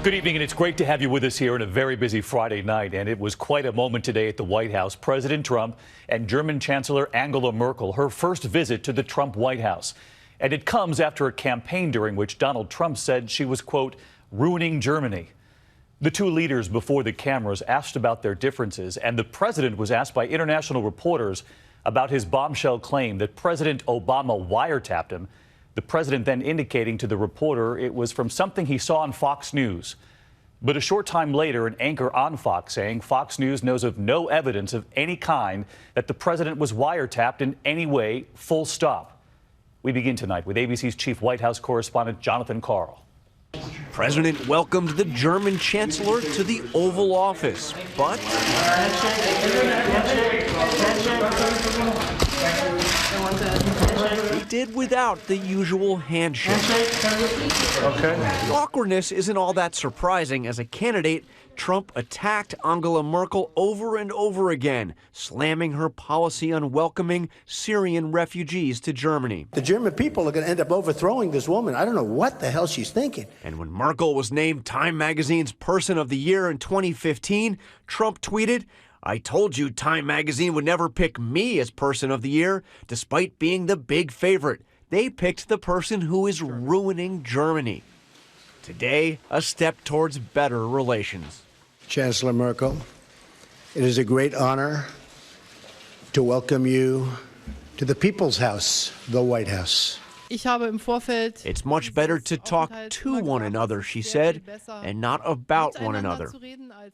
Good evening, and it's great to have you with us here on a very busy Friday night. And it was quite a moment today at the White House. President Trump and German Chancellor Angela Merkel, her first visit to the Trump White House. And it comes after a campaign during which Donald Trump said she was, quote, ruining Germany. The two leaders before the cameras asked about their differences, and the president was asked by international reporters about his bombshell claim that President Obama wiretapped him. The president then indicating to the reporter it was from something he saw on Fox News. But a short time later, an anchor on Fox saying Fox News knows of no evidence of any kind that the president was wiretapped in any way, full stop. We begin tonight with ABC's chief White House correspondent Jonathan Karl. President welcomed the German Chancellor to the Oval Office, but he did without the usual handshake. Okay. The awkwardness isn't all that surprising. As a candidate, Trump attacked Angela Merkel over and over again, slamming her policy on welcoming Syrian refugees to Germany. The German people are going to end up overthrowing this woman. I don't know what the hell she's thinking. And when Merkel was named Time Magazine's Person of the Year in 2015, Trump tweeted, "I told you Time Magazine would never pick me as Person of the Year, despite being the big favorite. They picked the person who is ruining Germany." Today, a step towards better relations. Chancellor Merkel, it is a great honor to welcome you to the People's House, the White House. It's much better to talk to one another, she said, and not about one another.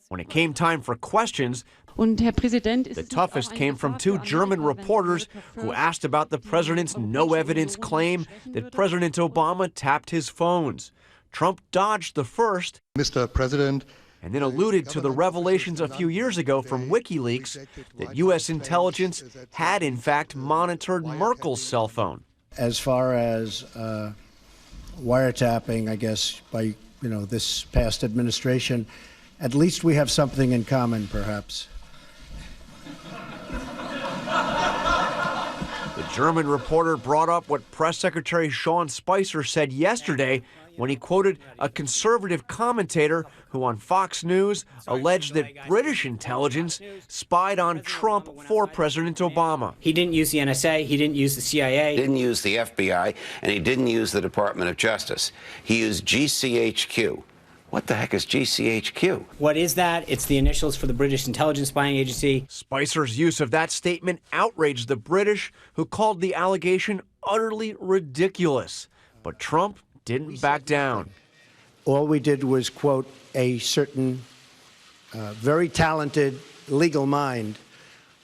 When it came time for questions, the toughest came from two German reporters who asked about the president's no evidence claim that President Obama tapped his phones. Trump dodged the first, Mr. President, and then alluded to the revelations a few years ago from WikiLeaks that U.S. intelligence had in fact monitored Merkel's cell phone. As far as wiretapping, I guess, by this past administration, at least we have something in common, perhaps. The German reporter brought up what Press Secretary Sean Spicer said yesterday when he quoted a conservative commentator who on Fox News alleged that British intelligence spied on Trump for President Obama. He didn't use the NSA, he didn't use the CIA. He didn't use the FBI, and he didn't use the Department of Justice. He used GCHQ. What the heck is GCHQ? What is that? It's the initials for the British Intelligence Spying Agency. Spicer's use of that statement outraged the British, who called the allegation utterly ridiculous. But Trump didn't back down. All we did was quote a certain very talented legal mind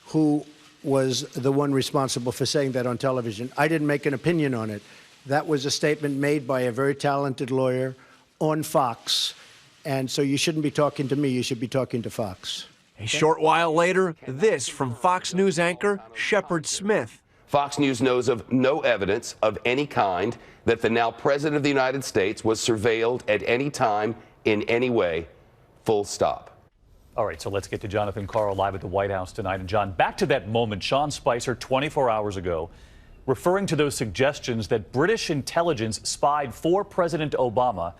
who was the one responsible for saying that on television. I didn't make an opinion on it. That was a statement made by a very talented lawyer on Fox. And so you shouldn't be talking to me, you should be talking to Fox. A short while later, this from Fox News anchor Shepard Smith. Fox News knows of no evidence of any kind that the now President of the United States was surveilled at any time in any way, full stop. All right, so let's get to Jonathan Karl live at the White House tonight. And John, back to that moment, Sean Spicer 24 hours ago, referring to those suggestions that British intelligence spied for President Obama.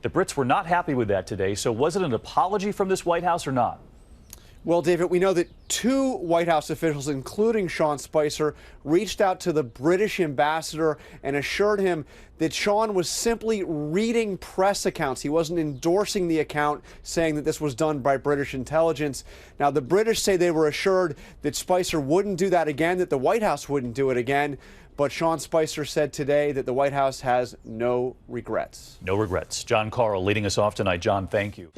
The Brits were not happy with that today. So was it an apology from this White House or not? Well, David, we know that two White House officials, including Sean Spicer, reached out to the British ambassador and assured him that Sean was simply reading press accounts. He wasn't endorsing the account, saying that this was done by British intelligence. Now, the British say they were assured that Spicer wouldn't do that again, that the White House wouldn't do it again. But Sean Spicer said today that the White House has no regrets. No regrets. John Karl leading us off tonight. John, thank you.